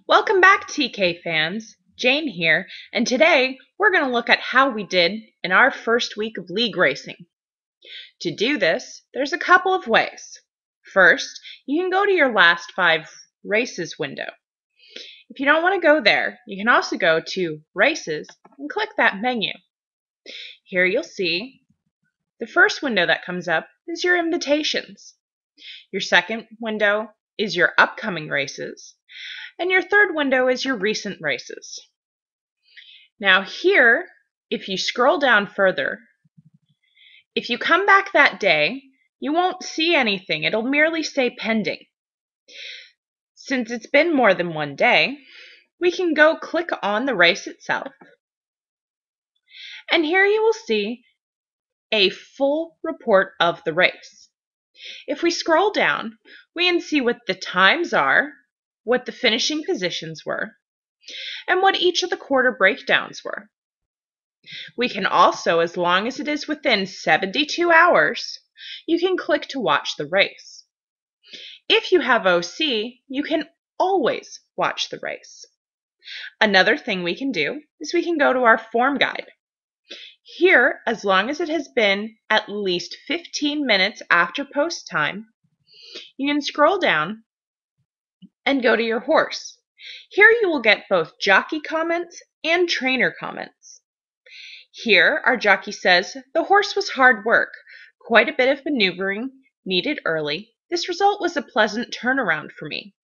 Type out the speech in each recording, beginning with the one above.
Welcome back, TK fans. Jane here, and today we're going to look at how we did in our first week of league racing. To do this, there's a couple of ways. First, you can go to your last 5 races window. If you don't want to go there, you can also go to Races and click that menu. Here you'll see the first window that comes up is your invitations. Your second window is your upcoming races. And your third window is your recent races. Now here, if you scroll down further, if you come back that day, you won't see anything. It'll merely say pending. Since it's been more than one day, we can go click on the race itself. And here you will see a full report of the race. If we scroll down, we can see what the times are, what the finishing positions were, and what each of the quarter breakdowns were. We can also, as long as it is within 72 hours, you can click to watch the race. If you have OC, you can always watch the race. Another thing we can do is we can go to our form guide. Here, as long as it has been at least 15 minutes after post time, you can scroll down and go to your horse. Here you will get both jockey comments and trainer comments. Here our jockey says, "The horse was hard work, quite a bit of maneuvering needed early. This result was a pleasant turnaround for me."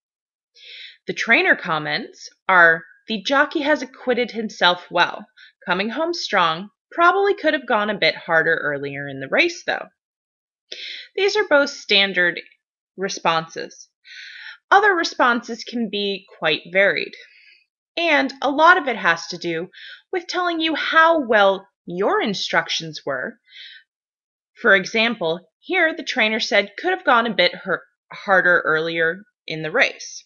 The trainer comments are, "The jockey has acquitted himself well, coming home strong, probably could have gone a bit harder earlier in the race though." These are both standard responses. Other responses can be quite varied, and a lot of it has to do with telling you how well your instructions were. For example, here the trainer said could have gone a bit harder earlier in the race.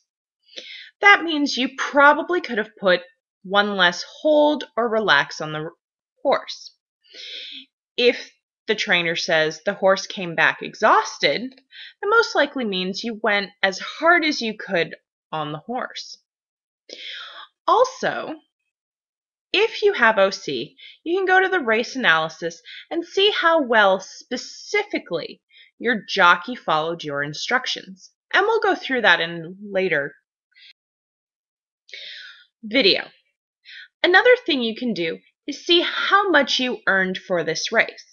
That means you probably could have put one less hold or relax on the horse. If the trainer says the horse came back exhausted, that most likely means you went as hard as you could on the horse. Also, if you have OC, you can go to the race analysis and see how well specifically your jockey followed your instructions. And we'll go through that in a later video. Another thing you can do is see how much you earned for this race.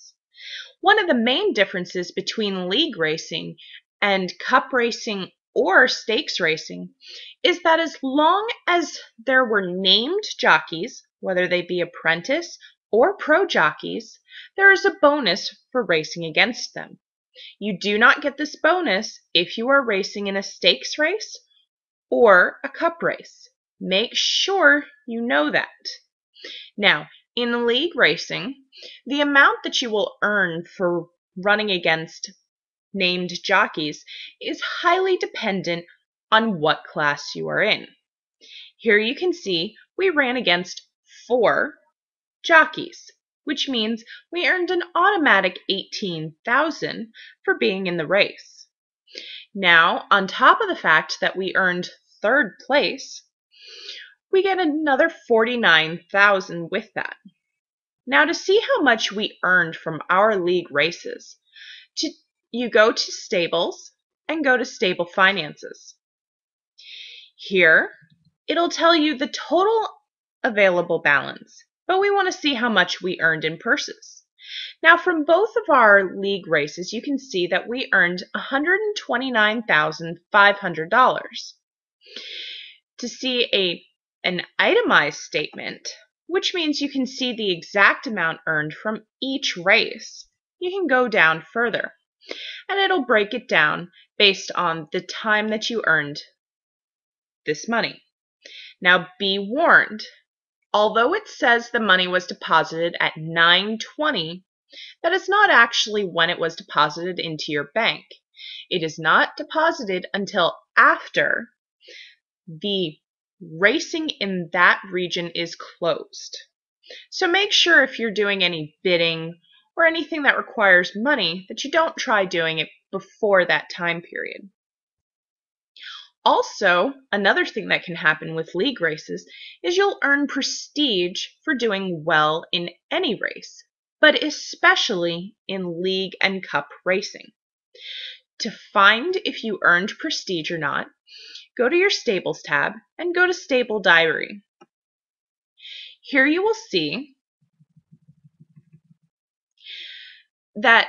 One of the main differences between league racing and cup racing or stakes racing is that as long as there were named jockeys, whether they be apprentice or pro jockeys, there is a bonus for racing against them. You do not get this bonus if you are racing in a stakes race or a cup race. Make sure you know that. Now, in league racing, the amount that you will earn for running against named jockeys is highly dependent on what class you are in. Here you can see we ran against 4 jockeys, which means we earned an automatic $18,000 for being in the race. Now, on top of the fact that we earned 3rd place, we get another $49,000 with that. Now, to see how much we earned from our league races, you go to Stables and go to Stable Finances. Here, it'll tell you the total available balance, but we want to see how much we earned in purses. Now, from both of our league races, you can see that we earned $129,500. To see an itemized statement, which means you can see the exact amount earned from each race, you can go down further, and it'll break it down based on the time that you earned this money. Now, be warned, although it says the money was deposited at 9:20, that is not actually when it was deposited into your bank. It is not deposited until after the racing in that region is closed. So make sure if you're doing any bidding or anything that requires money that you don't try doing it before that time period. Also, another thing that can happen with league races is you'll earn prestige for doing well in any race, but especially in league and cup racing. To find if you earned prestige or not, go to your Stables tab and go to Stable Diary. Here you will see that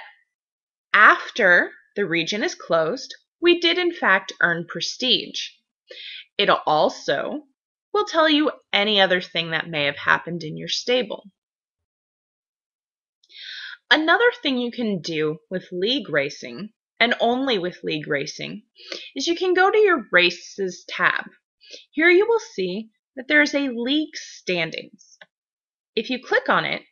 after the region is closed, we did in fact earn prestige. It also will tell you any other thing that may have happened in your stable. Another thing you can do with league racing, and only with league racing, is you can go to your Races tab. Here you will see that there is a league standings. If you click on it,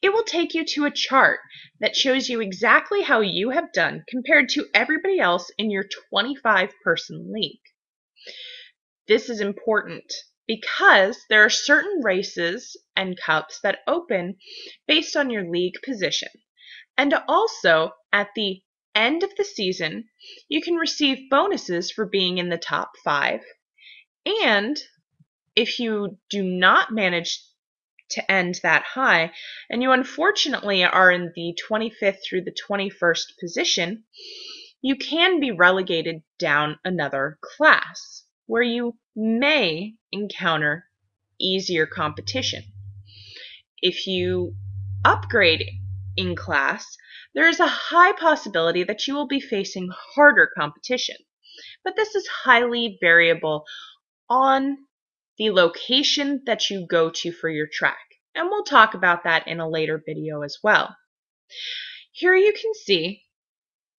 it will take you to a chart that shows you exactly how you have done compared to everybody else in your 25-person league. This is important because there are certain races and cups that open based on your league position. And also, at the end of the season, you can receive bonuses for being in the top 5. And if you do not manage to end that high, and you unfortunately are in the 25th through the 21st position, you can be relegated down another class, where you may encounter easier competition. If you upgrade in class, there is a high possibility that you will be facing harder competition, but this is highly variable on the location that you go to for your track, and we'll talk about that in a later video as well. Here you can see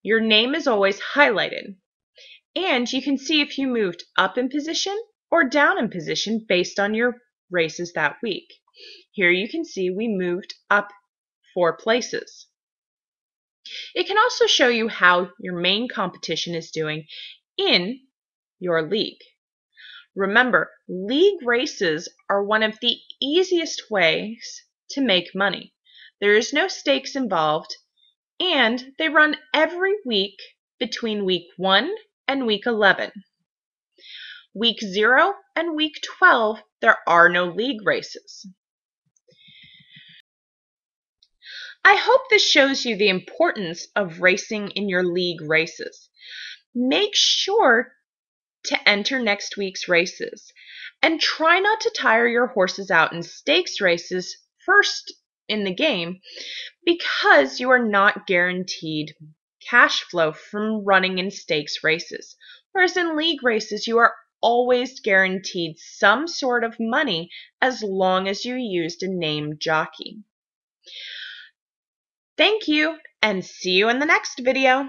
your name is always highlighted, and you can see if you moved up in position or down in position based on your races that week. Here you can see we moved up 4 places. It can also show you how your main competition is doing in your league. Remember, league races are one of the easiest ways to make money. There is no stakes involved, and they run every week between week 1 and week 11. Week 0 and week 12, there are no league races. I hope this shows you the importance of racing in your league races. Make sure to enter next week's races, and try not to tire your horses out in stakes races first in the game, because you are not guaranteed cash flow from running in stakes races, whereas in league races you are always guaranteed some sort of money as long as you used a named jockey. Thank you, and see you in the next video.